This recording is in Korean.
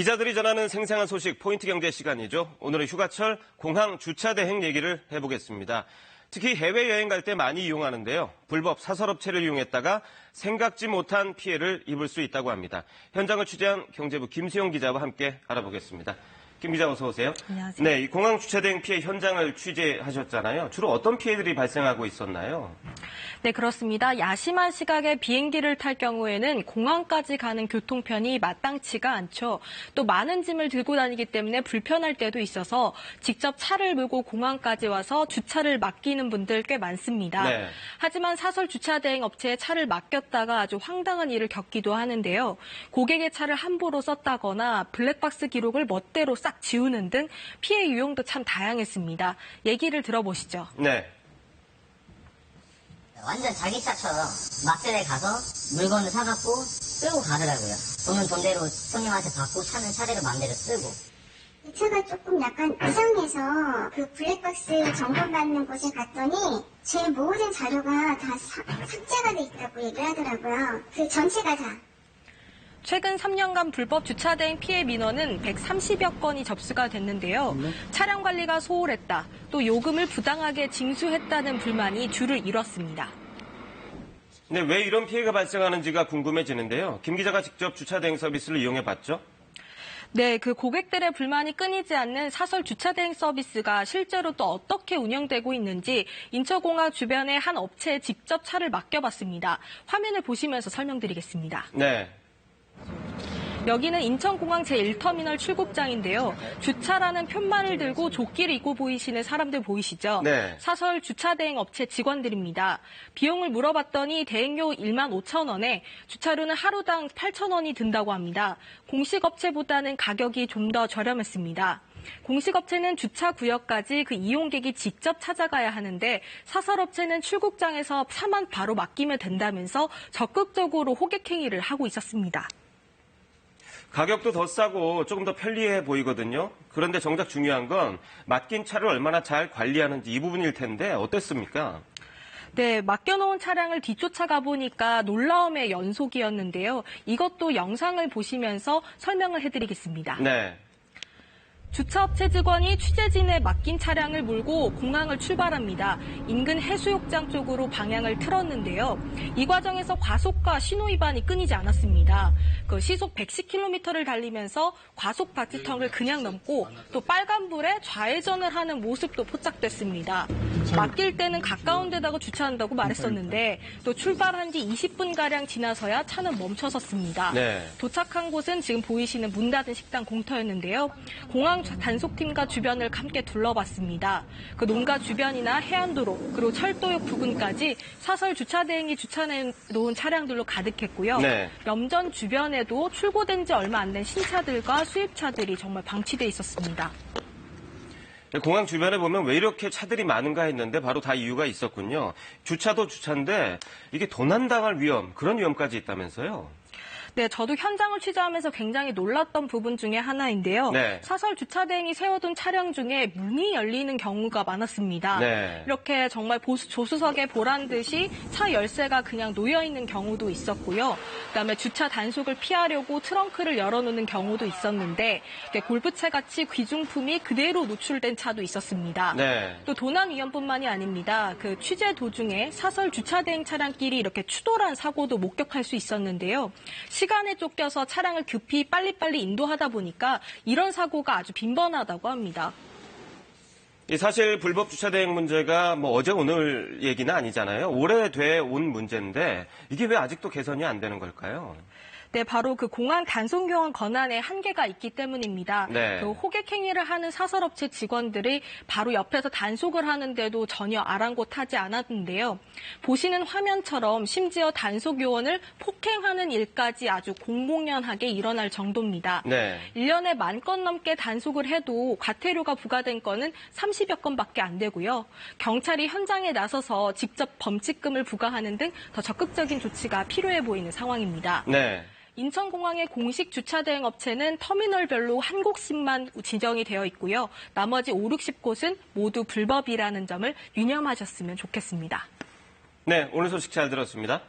기자들이 전하는 생생한 소식 포인트 경제 시간이죠. 오늘은 휴가철 공항 주차 대행 얘기를 해보겠습니다. 특히 해외여행 갈 때 많이 이용하는데요. 불법 사설업체를 이용했다가 생각지 못한 피해를 입을 수 있다고 합니다. 현장을 취재한 경제부 김수영 기자와 함께 알아보겠습니다. 김 기자 어서 오세요. 안녕하세요. 네, 이 공항 주차 대행 피해 현장을 취재하셨잖아요. 주로 어떤 피해들이 발생하고 있었나요? 네, 그렇습니다. 야심한 시각에 비행기를 탈 경우에는 공항까지 가는 교통편이 마땅치가 않죠. 또 많은 짐을 들고 다니기 때문에 불편할 때도 있어서 직접 차를 몰고 공항까지 와서 주차를 맡기는 분들 꽤 많습니다. 네. 하지만 사설 주차 대행 업체에 차를 맡겼다가 아주 황당한 일을 겪기도 하는데요. 고객의 차를 함부로 썼다거나 블랙박스 기록을 멋대로 싹 지우는 등 피해 유형도 참 다양했습니다. 얘기를 들어보시죠. 네. 완전 자기 차처럼 마셀에 가서 물건을 사갖고 끌고 가더라고요. 돈은 돈대로 손님한테 받고 차는 차대로 맘대로 쓰고. 이 차가 조금 약간 이상해서 그 블랙박스 점검받는 곳에 갔더니 제 모든 자료가 다 삭제가 돼 있다고 얘기를 하더라고요. 그 전체가 다. 최근 3년간 불법 주차 대행 피해 민원은 130여 건이 접수가 됐는데요. 차량 관리가 소홀했다, 또 요금을 부당하게 징수했다는 불만이 줄을 이뤘습니다. 네, 왜 이런 피해가 발생하는지가 궁금해지는데요. 김 기자가 직접 주차 대행 서비스를 이용해봤죠? 네, 그 고객들의 불만이 끊이지 않는 사설 주차 대행 서비스가 실제로 또 어떻게 운영되고 있는지 인천공항 주변의 한 업체에 직접 차를 맡겨봤습니다. 화면을 보시면서 설명드리겠습니다. 네. 여기는 인천공항 제1터미널 출국장인데요. 주차라는 편말을 들고 조끼를 입고 보이시는 사람들 보이시죠? 네. 사설 주차 대행 업체 직원들입니다. 비용을 물어봤더니 대행료 15,000원에 주차료는 하루당 8,000원이 든다고 합니다. 공식 업체보다는 가격이 좀 더 저렴했습니다. 공식 업체는 주차 구역까지 그 이용객이 직접 찾아가야 하는데 사설업체는 출국장에서 차만 바로 맡기면 된다면서 적극적으로 호객 행위를 하고 있었습니다. 가격도 더 싸고 조금 더 편리해 보이거든요. 그런데 정작 중요한 건 맡긴 차를 얼마나 잘 관리하는지 이 부분일 텐데 어땠습니까? 네, 맡겨놓은 차량을 뒤쫓아가 보니까 놀라움의 연속이었는데요. 이것도 영상을 보시면서 설명을 해드리겠습니다. 네. 주차업체 직원이 취재진에 맡긴 차량을 몰고 공항을 출발합니다. 인근 해수욕장 쪽으로 방향을 틀었는데요. 이 과정에서 과속과 신호 위반이 끊이지 않았습니다. 그 시속 110km를 달리면서 과속 바퀴턱을 그냥 넘고 또 빨간불에 좌회전을 하는 모습도 포착됐습니다. 맡길 때는 가까운 데다가 주차한다고 말했었는데 또 출발한 지 20분가량 지나서야 차는 멈춰섰습니다. 네. 도착한 곳은 지금 보이시는 문 닫은 식당 공터였는데요. 공항 단속팀과 주변을 함께 둘러봤습니다. 그 농가 주변이나 해안도로 그리고 철도역 부근까지 사설 주차 대행이 주차해 놓은 차량들로 가득했고요. 네. 염전 주변에도 출고된 지 얼마 안 된 신차들과 수입차들이 정말 방치돼 있었습니다. 공항 주변에 보면 왜 이렇게 차들이 많은가 했는데 바로 다 이유가 있었군요. 주차도 주차인데 이게 도난당할 위험, 그런 위험까지 있다면서요? 네, 저도 현장을 취재하면서 굉장히 놀랐던 부분 중에 하나인데요. 네. 사설 주차 대행이 세워둔 차량 중에 문이 열리는 경우가 많았습니다. 네. 이렇게 정말 조수석에 보란 듯이 차 열쇠가 그냥 놓여 있는 경우도 있었고요. 그다음에 주차 단속을 피하려고 트렁크를 열어놓는 경우도 있었는데 골프채 같이 귀중품이 그대로 노출된 차도 있었습니다. 네. 또 도난 위험뿐만이 아닙니다. 그 취재 도중에 사설 주차 대행 차량끼리 이렇게 추돌한 사고도 목격할 수 있었는데요. 시간에 쫓겨서 차량을 급히 빨리빨리 인도하다 보니까 이런 사고가 아주 빈번하다고 합니다. 사실 불법 주차 대행 문제가 어제 오늘 얘기는 아니잖아요. 오래돼 온 문제인데 이게 왜 아직도 개선이 안 되는 걸까요? 네, 바로 그 공항 단속 요원 권한에 한계가 있기 때문입니다. 네. 그 호객 행위를 하는 사설업체 직원들이 바로 옆에서 단속을 하는데도 전혀 아랑곳하지 않았는데요. 보시는 화면처럼 심지어 단속 요원을 폭행하는 일까지 아주 공공연하게 일어날 정도입니다. 네. 1년에 10,000건 넘게 단속을 해도 과태료가 부과된 건은 30여 건밖에 안 되고요. 경찰이 현장에 나서서 직접 범칙금을 부과하는 등 더 적극적인 조치가 필요해 보이는 상황입니다. 네. 인천공항의 공식 주차 대행 업체는 터미널별로 한 곳씩만 지정이 되어 있고요. 나머지 5, 60곳은 모두 불법이라는 점을 유념하셨으면 좋겠습니다. 네, 오늘 소식 잘 들었습니다.